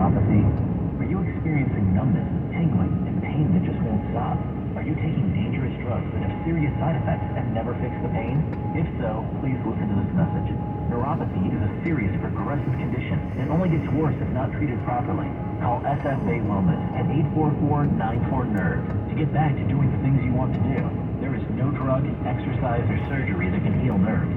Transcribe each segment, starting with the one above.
neuropathy? Are you experiencing numbness, tingling, and pain that just won't stop? Are you taking dangerous drugs that have serious side effects and never fix the pain? If so, please listen to this message. Neuropathy is a serious progressive condition and only gets worse if not treated properly. Call SFA Wellness at 844-94-NERVE to get back to doing the things you want to do. There is no drug, exercise, or surgery that can heal nerves.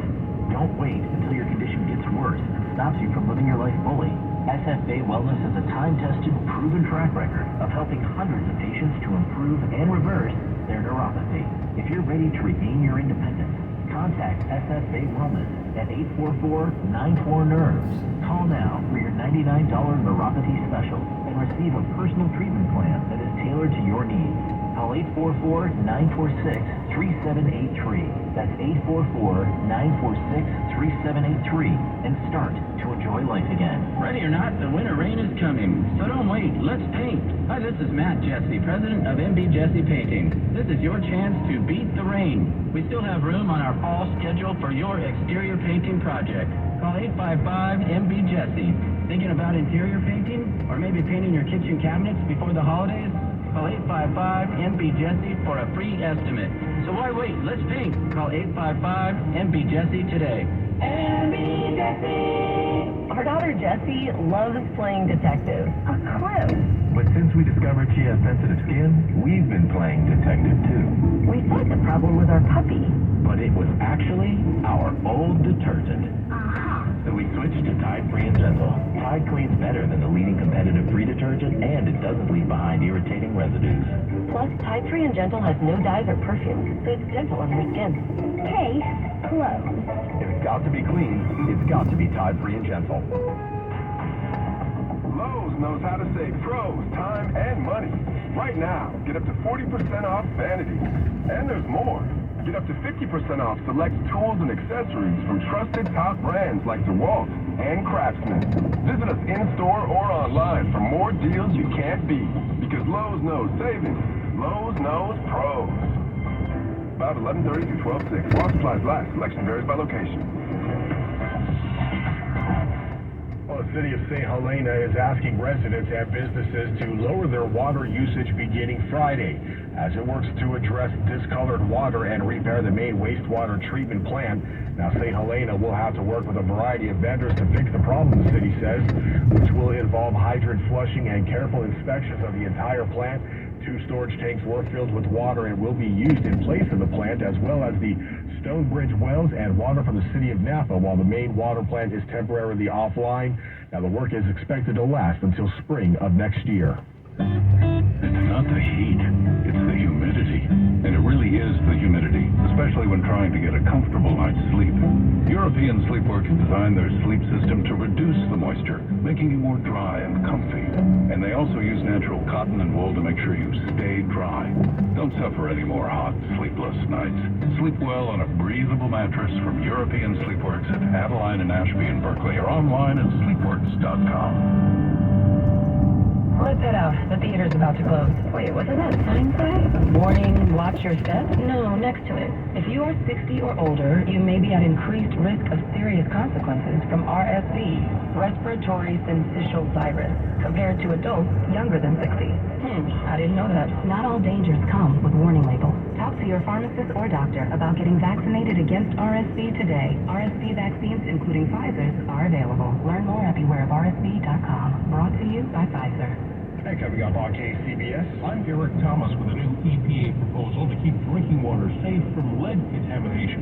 Don't wait until your condition gets worse and stops you from living your life fully. SFA Wellness has a time-tested, proven track record of helping hundreds of patients to improve and reverse their neuropathy. If you're ready to regain your independence, contact SFA Wellness at 844-94-NERVES. Call now for your $99 neuropathy special and receive a personal treatment plan that is tailored to your needs. Call 844-946-3783. That's 844-946-3783 and start to enjoy life again. Ready or not, the winter rain is coming, so don't wait. Let's paint. Hi, this is Matt Jesse, president of MB Jesse Painting. This is your chance to beat the rain. We still have room on our fall schedule for your exterior painting project. Call 855-MB-JESSE. Thinking about interior painting? Or maybe painting your kitchen cabinets before the holidays? Call 855-MB-JESSE for a free estimate. So why wait? Let's paint. Call 855-MB-JESSE today. MB Jessie! Our daughter Jessie loves playing detective. A clue. But since we discovered she has sensitive skin, we've been playing detective too. We thought the problem was our puppy. But it was actually our old detergent. So we switched to Tide Free and Gentle. Tide cleans better than the leading competitive free detergent, and it doesn't leave behind irritating residues. Plus, Tide Free and Gentle has no dyes or perfumes, so it's gentle on your skin. Case closed. If it's got to be clean, it's got to be Tide Free and Gentle. Lowe's knows how to save pros time and money. Right now, get up to 40% off Vanity. And there's more. Get up to 50% off select tools and accessories from trusted top brands like DeWalt and Craftsman. Visit us in-store or online for more deals you can't beat. Because Lowe's knows savings. Lowe's knows pros. About 11:30 through 12:06. While supplies last. Selection varies by location. Well, the city of St. Helena is asking residents and businesses to lower their water usage beginning Friday as it works to address discolored water and repair the main wastewater treatment plant. Now, St. Helena will have to work with a variety of vendors to fix the problem, the city says, which will involve hydrant flushing and careful inspections of the entire plant. 2 storage tanks were filled with water and will be used in place of the plant, as well as the Stonebridge wells and water from the city of Napa, while the main water plant is temporarily offline. Now, the work is expected to last until spring of next year. It's not the heat, it's the humidity. And it really is the humidity, especially when trying to get a comfortable night's sleep. European Sleepworks designed their sleep system to reduce the moisture, making you more dry and comfy. And they also use natural cotton and wool to make sure you stay dry. Don't suffer any more hot, sleepless nights. Sleep well on a breathable mattress from European Sleepworks at Adeline and Ashby in Berkeley, or online at sleepworks.com. Let's head out. The theater's about to close. Wait, what does that sign say? Warning, watch your step? No, next to it. If you are 60 or older, you may be at increased risk of serious consequences from RSV, respiratory syncytial virus, compared to adults younger than 60. I didn't know that. Not all dangers come with warning labels. Talk to your pharmacist or doctor about getting vaccinated against RSV today. RSV vaccines, including Pfizer's, are available. Learn more at bewareofrsv.com. Brought to you by Pfizer. And coming up on KCBS, I'm Eric Thomas with a new EPA proposal to keep drinking water safe from lead contamination.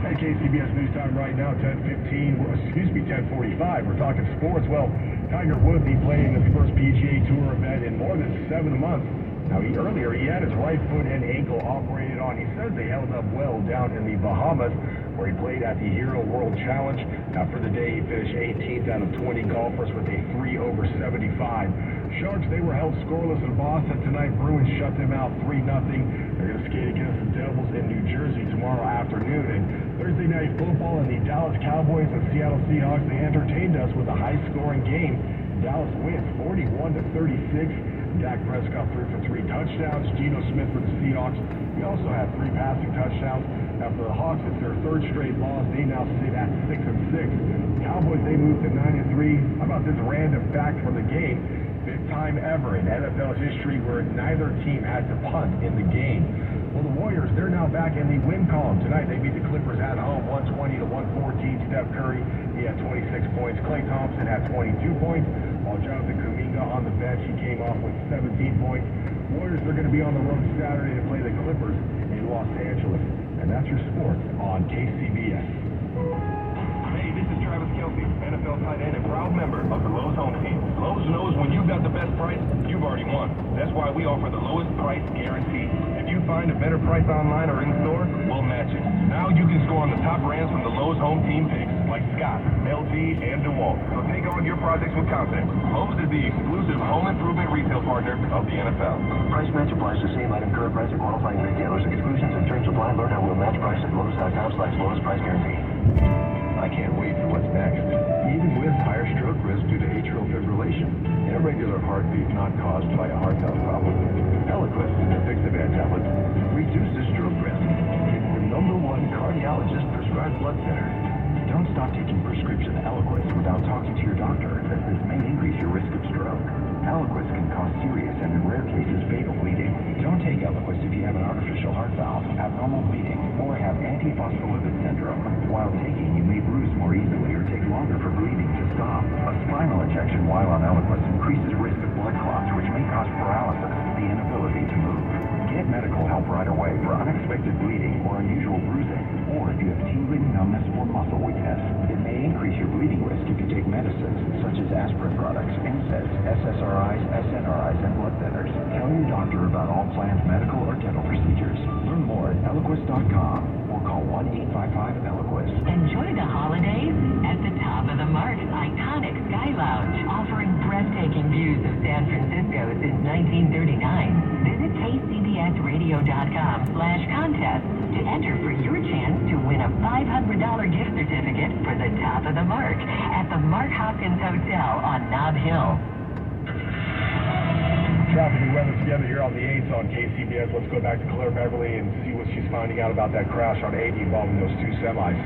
At KCBS News Time right now, 10:45. We're talking sports. Well, Tiger Woods, he played in his first PGA Tour event in more than 7 months. Now, earlier he had his right foot and ankle operated on. He says they held up well down in the Bahamas, where he played at the Hero World Challenge. Now, for the day, he finished 18th out of 20 golfers with a 3 over 75. Sharks, they were held scoreless in Boston tonight. Bruins shut them out 3-0. They're going to skate against the Devils in New Jersey tomorrow afternoon. And Thursday night football, and the Dallas Cowboys and Seattle Seahawks, they entertained us with a high-scoring game. Dallas wins 41-36. Dak Prescott threw for 3 touchdowns. Geno Smith for the Seahawks. He also had 3 passing touchdowns. Now for the Hawks, it's their 3rd straight loss. They now sit at 6-6. Cowboys, they moved to 9-3. How about this random fact from the game? 5th time ever in NFL history where neither team had to punt in the game. Well, the Warriors, they're now back in the win column tonight. They beat the Clippers at home, 120-114. Steph Curry, he had 26 points. Klay Thompson had 22 points, while Jonathan Kuminga on the bench, he came off with 17 points. Warriors are going to be on the road Saturday to play the Clippers in Los Angeles. And that's your sports on KCBS. Hey, this is Travis Kelce, NFL tight end and proud member of the Lowe's home team. Lowe's knows when you've got the best price, you've already won. That's why we offer the lowest price guarantee. If you find a better price online or in store, we'll match it. Now you can score on the top brands from the Lowe's home team picks, like Scott, LG, and DeWalt. So take on your projects with confidence. Lowe's is the exclusive home improvement retail partner of the NFL. Price match applies to same item, current price, and qualifying retailers. Exclusions and terms apply. Learn how we'll match price at Lowe's.com/lowest price guarantee. I can't wait for what's next. Even with higher stroke risk due to atrial fibrillation, irregular heartbeat not caused by a heart valve problem. Eliquis, the Fix-A-Bed tablet, reduces stroke risk. It's the #1 cardiologist prescribed blood thinner. Don't stop taking prescription Eliquis without talking to your doctor, as this may increase your risk of stroke. Eliquis can cause serious and, in rare cases, fatal bleeding. Don't take Eliquis if you have an artificial heart valve, abnormal bleeding, or have antiphospholipid syndrome. While taking, you may bruise more easily or take longer for bleeding to stop. A spinal injection while on Eliquis increases risk of blood clots, which may cause paralysis, the inability to move. Get medical help right away for unexpected bleeding or unusual bruising, or if you have tingling, numbness, or muscle weakness. It may increase your bleeding risk if you take medicines such as aspirin products, NSAIDs, SSRIs, SNRIs, and blood thinners. Tell your doctor about all planned medical or dental procedures. Learn more at Eliquis.com or call 1-855-ELIQUIS. Enjoy the holidays at the Top of the Mark's iconic Sky Lounge, offering breathtaking views of San Francisco since 1939. Visit KCBSradio.com/contest to enter for your chance to win a $500 gift certificate for the Top of the Mark at the Mark Hopkins Hotel on Nob Hill. Traffic and weather together here on the 8s on KCBS. Let's go back to Claire Beverly and see what she's finding out about that crash on 80 involving those 2 semis.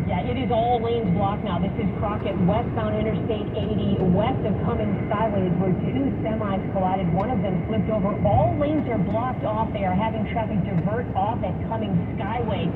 Yeah, it is all lanes blocked now. This is Crockett, westbound Interstate 80, west of Cummings Skyways, where 2 semis collided. One of them flipped over. All lanes are blocked off. They are having traffic divert off at Cummings Skyway.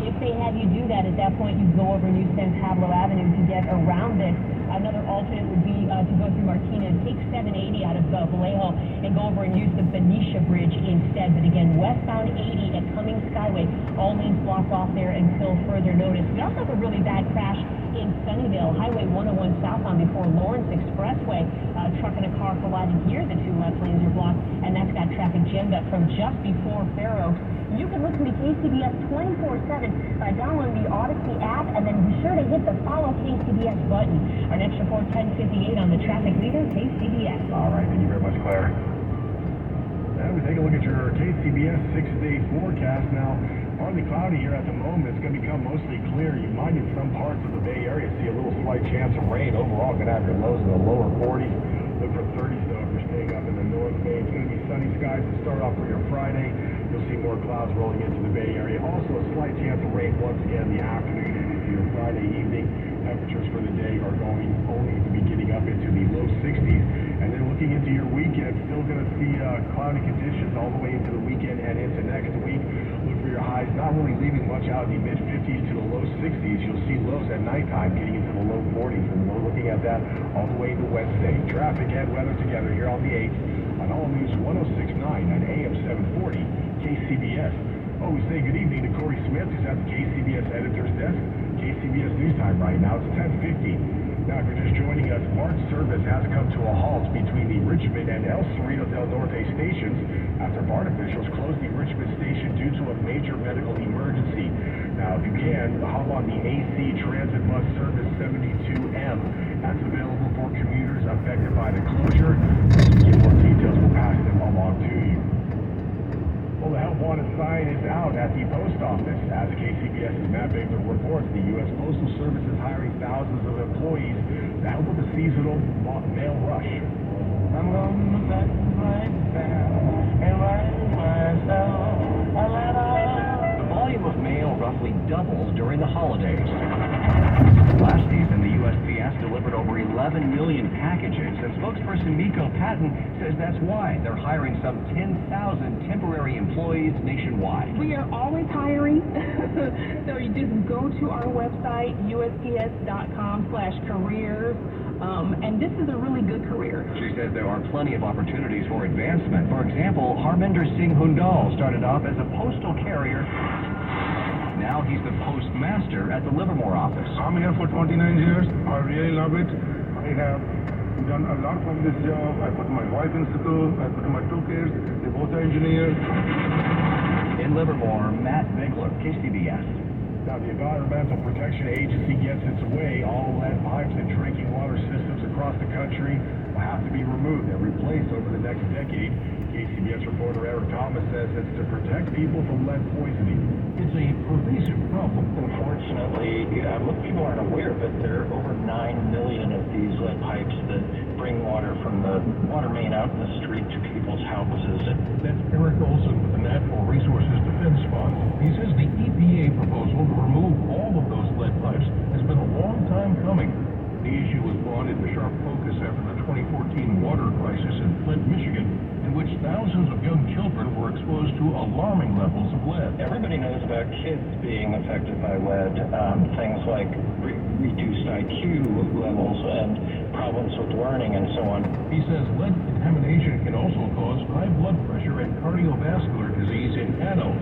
If they have you do that, at that point you go over New San Pablo Avenue to get around this. Another alternate would be to go through Martinez, take 780 out of Vallejo, and go over and use the Benicia Bridge instead. But again, westbound 80 at Cummings Skyway, all lanes blocked off there until further notice. We also have a really bad crash in Sunnyvale, Highway 101 southbound before Lawrence Expressway. A truck and a car collided here. The 2 left lanes are blocked, and that's got traffic jammed up from just before Fair Oaks. You can listen to KCBS 24/7 by downloading the Odyssey app, and then be sure to hit the follow KCBS button. Our next report, 10:58 on the traffic leader, KCBS. All right, thank you very much, Claire. And we take a look at your KCBS 6-day forecast now. Partly cloudy here at the moment. It's going to become mostly clear. You might in some parts of the Bay Area see a little slight chance of rain. Overall, going to have your lows in the lower 40s. Look for 30s though if you're staying up in the North Bay. It's going to be sunny skies to start off for your Friday. You'll see more clouds rolling into the Bay Area. Also a slight chance of rain once again in the afternoon and into your Friday evening. Temperatures for the day are going only to be getting up into the low 60s. And then looking into your weekend, still going to see cloudy conditions all the way into the weekend and into next week. Look for your highs not really leaving much out in the mid-50s to the low 60s. You'll see lows at nighttime getting into the low 40s. And we're looking at that all the way into Wednesday. Traffic and weather together here on the 8th on All News 106.9 and AM 740 KCBS. Oh, we say good evening to Corey Smith, who's at the KCBS editor's desk. KCBS News Time right now. It's 10:50. Now, if you're just joining us, March service has come to a halt between the Richmond and El Cerrito del Norte stations after BART officials closed the Richmond station due to a major medical emergency. Now, if you can, hop on the AC Transit Bus Service 72M. That's available for commuters affected by the closure. As we get more details, we'll pass them along to you. Well, the help wanted sign is out at the post office. As KCBS's Matt Baker reports, the U.S. Postal Service is hiring thousands of employees. Now with the seasonal mail rush. I'm gonna back right down and write myself a letter. The volume of mail roughly doubles during the holidays. Last season, the USPS delivered over 11 million packages, and spokesperson Miko Patton says that's why they're hiring some 10,000 temporary employees nationwide. We are always hiring, so you just go to our website, usps.com/careers, and this is a really good career. She says there are plenty of opportunities for advancement. For example, Harminder Singh Hundal started off as a postal carrier. Now he's the postmaster at the Livermore office. I'm here for 29 years. I really love it. I have done a lot from this job. I put my wife in school. I put my 2 kids. They both are engineers. In Livermore, Matt Bigler, KCBS. Now, the Environmental Protection Agency gets its way. All lead pipes and drinking water systems across the country will have to be removed and replaced over the next decade. KCBS reporter Eric Thomas says it's to protect people from lead poisoning. It's a pervasive problem. Unfortunately, people aren't aware, but there are over 9 million of these lead pipes that bring water from the water main out in the street to people's houses. That's Eric Olson with the Natural Resources Defense Fund. He says the EPA proposal to remove all of those lead pipes has been a long time coming. The issue was brought into sharp focus after the 2014 water crisis in Flint, Michigan, in which thousands of young children were exposed to alarming levels of lead. Everybody knows about kids being affected by lead, things like reduced IQ levels and problems with learning and so on. He says lead contamination can also cause high blood pressure and cardiovascular disease in adults.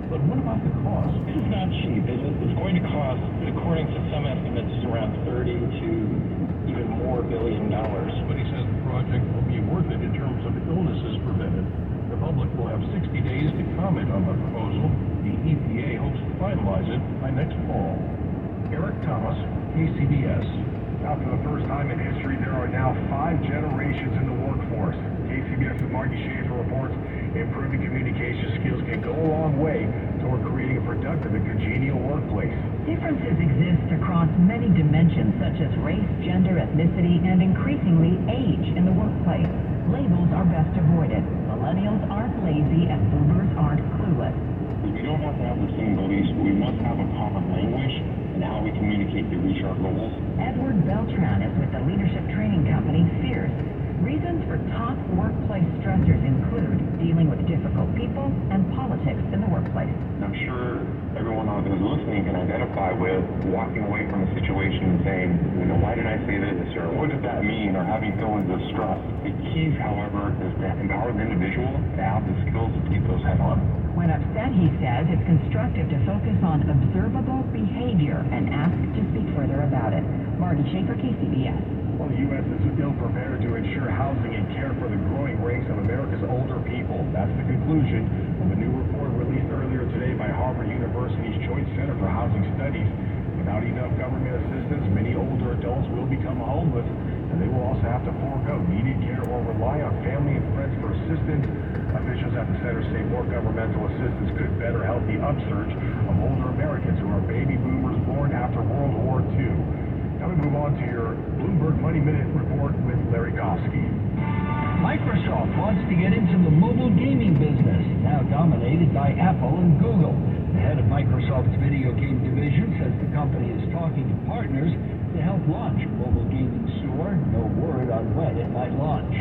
But what about the cost? It's not cheap. It's going to cost, according to some estimates, around $30 to even more billion. But he says the project will be worth it in terms of illnesses prevented. The public will have 60 days to comment on the proposal. The EPA hopes to finalize it by next fall. Eric Thomas, KCBS. Now, for the first time in history, there are now 5 generations in the workforce. KCBS's Marty Schaefer reports improving communication skills can go a long way toward creating a productive and congenial workplace. Differences exist across many dimensions such as race, gender, ethnicity, and increasingly age in the workplace. Labels are best avoided. Millennials aren't lazy and boomers aren't clueless. We don't have to have the same beliefs, but we must have a common language and how we communicate to reach our goals. Edward Beltran is with the leadership training company Fierce. Reasons for top workplace stressors include dealing with difficult people and politics in the workplace. I'm sure everyone out there who's listening can identify with walking away from a situation and saying, why did I say this, or what does that mean, or having feelings of stress. The key, however, is to empower the individual to have the skills to keep those head on. When upset, he says, it's constructive to focus on observable behavior and ask to speak further about it. Marty Schaefer, KCBS. Well, the U.S. is ill prepared to ensure housing and care for the growing ranks of America's older people. That's the conclusion of a new report released earlier today by Harvard University's Joint Center for Housing Studies. Without enough government assistance, many older adults will become homeless, and they will also have to forego needed care or rely on family and friends for assistance. Officials at the center say more governmental assistance could better help the upsurge of older Americans who are baby boomers born after World War II. Now we move on to your Bloomberg Money Minute report with Larry Kofsky. Microsoft wants to get into the mobile gaming business, now dominated by Apple and Google. The head of Microsoft's video game division says the company is talking to partners to help launch a mobile gaming store. No word on when it might launch.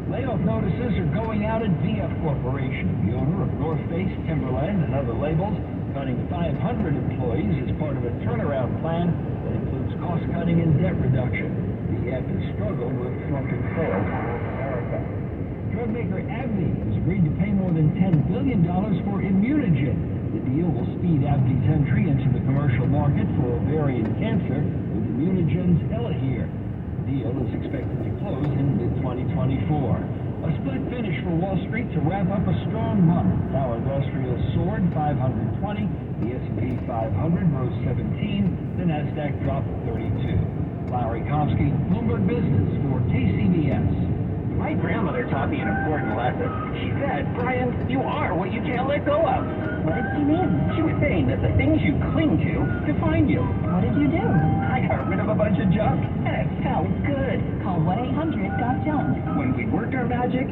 Layoff notices are going out at VF Corporation, the owner of North Face, Timberland, and other labels, cutting 500 employees as part of a turnaround plan that includes cost-cutting and debt reduction. VF has struggled with slumping sales in North America. Drug maker AbbVie has agreed to pay more than $10 billion for Immunogen. The deal will speed AbbVie's entry into the commercial market for ovarian cancer with Immunogen's Elahere. The deal is expected to close in mid-2024. A split finish for Wall Street to wrap up a strong month. Dow Industrial soared 520, the S&P 500 rose 17, the Nasdaq dropped 32. Larry Kofsky, Bloomberg Business for KCBS. My grandmother taught me an important lesson. She said, Brian, you are what you can't let go of. What did she mean? She was saying that the things you cling to define you. What did you do? I got rid of a bunch of junk, and it felt good. Call 1-800-GOT-JUNK. When we worked our magic,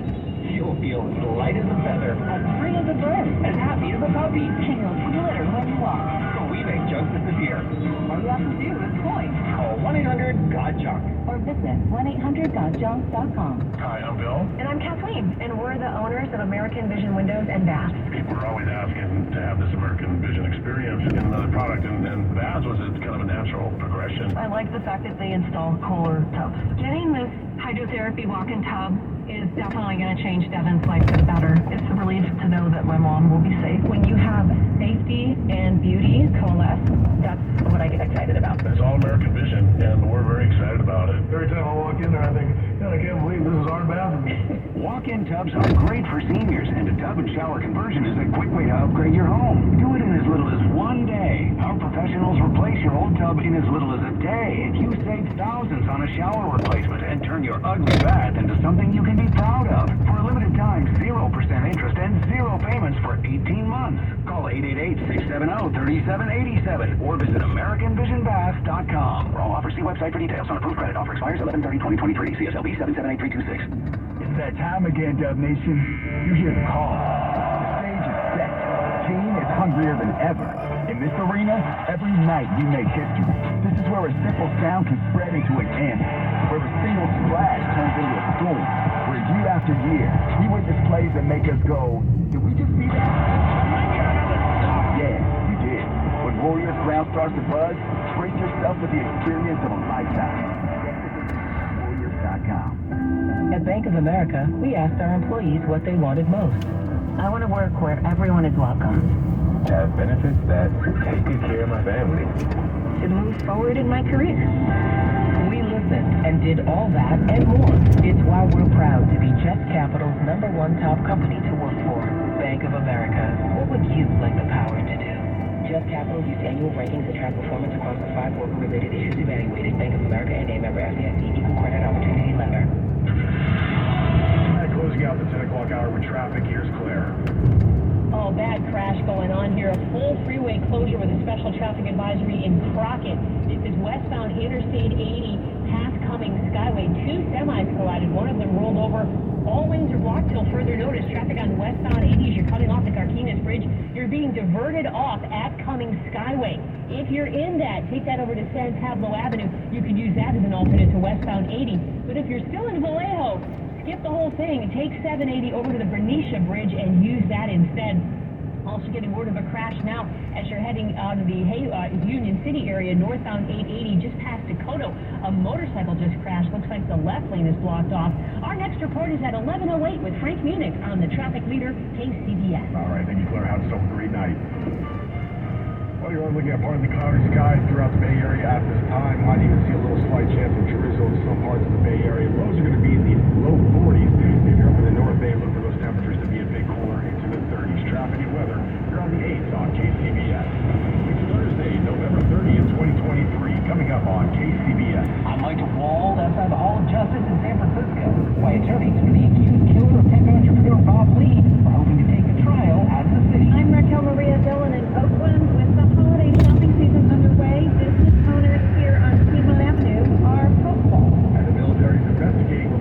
you'll feel as light as a feather, As free as a bird. as happy as a puppy. And you'll glitter when you walk. So we make junk disappear. All you have to do is point. Call 1-800-GOT-JUNK. Or visit 1-800-GOT-JUNK.com. Hi, I'm Bill. And I'm Kathleen, and we're the owners of American Vision Windows and Baths. People are always asking to have this American Vision experience in another product, and baths was kind of a natural progression. I like the fact that they install cooler tubs. Getting this hydrotherapy walk-in tub is definitely going to change Devin's life for the better. It's a relief to know that my mom will be safe. When you have safety and beauty coalesce, that's what I get excited about. It's all American Vision, and we're very excited about it. Every time I walk in there, I think, I can't believe this is our bathroom. Walk-in tubs are great for seniors, and a tub and shower conversion is a quick way to upgrade your home. Do it in as little as 1 day. Our professionals replace your old tub in as little as a day. You save thousands on a shower replacement and turn your ugly bath into something you can be proud of. For a limited time, 0% interest and 0 payments for 18 months. Call 888-670-3787 or visit AmericanVisionBath.com. For all offers, see website for details. On approved credit offer expires 11/30/2023. CSLB 778326. It's that time again, Dub Nation. You hear the call. The stage is set. Team is hungrier than ever. In this arena, every night we make history. This is where a simple sound can spread into a canvas. Where a single splash turns into a storm. Where year after year, we witness plays that make us go, did we just see that? Yeah, you did. When Warriors ground starts to buzz, brace yourself for the experience of a lifetime. Warriors.com. At Bank of America, we asked our employees what they wanted most. I want to work where everyone is welcome. Have benefits that take good care of my family. To move forward in my career. We listened and did all that and more. It's why we're proud to be Jets Capital's #1 top company to work for. Bank of America. What would you like the power to do? Jets Capital used annual rankings to track performance across the 5 worker-related issues evaluated. Bank of America and a member FDIC equal credit opportunity lender. Closing out the 10 o'clock hour with traffic, here's Claire. Oh, bad crash going on here. A full freeway closure with a special traffic advisory in Crockett. This is westbound Interstate 80 past Cummings Skyway. 2 semis collided. One of them rolled over. All lanes are blocked till further notice. Traffic on westbound 80 as you're coming off the Carquinez Bridge. You're being diverted off at Cummings Skyway. If you're in that, take that over to San Pablo Avenue. You could use that as an alternate to westbound 80. But if you're still in Vallejo, skip the whole thing and take 780 over to the Bernicia Bridge and use that instead. Also getting word of a crash now as you're heading out of the Union City area, northbound 880 just past Dakota. A motorcycle just crashed. Looks like the left lane is blocked off. Our next report is at 11:08 with Frank Munich on the traffic leader, KCBS. All right, thank you, Claire. Have yourself a great night. Well, you're looking at partly cloudy skies throughout the Bay Area at this time. Might even see a little slight chance of drizzle in some parts of the Bay Area. Lows are going to be in the low 40s. If you're up in the North Bay, look for those temperatures to be a bit cooler into the 30s. Traffic and weather, you're on the 8s on KCBS. It's Thursday, November 30th, 2023. Coming up on KCBS. I'm Michael Wald outside the Hall of Justice in San Francisco. My attorneys for the accused killer of tech entrepreneur Bob Lee are hoping to take the trial out of the city. I'm Raquel Maria Dillon in Oakland. With the holiday shopping season underway, business owners here on Piedmont Avenue are hopeful. And the military is investigating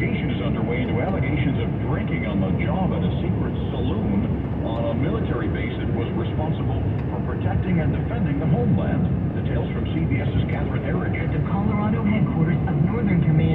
investigation is underway into allegations of drinking on the job at a secret saloon on a military base that was responsible for protecting and defending the homeland. Details from CBS's Catherine Herridge. The Colorado headquarters of Northern Command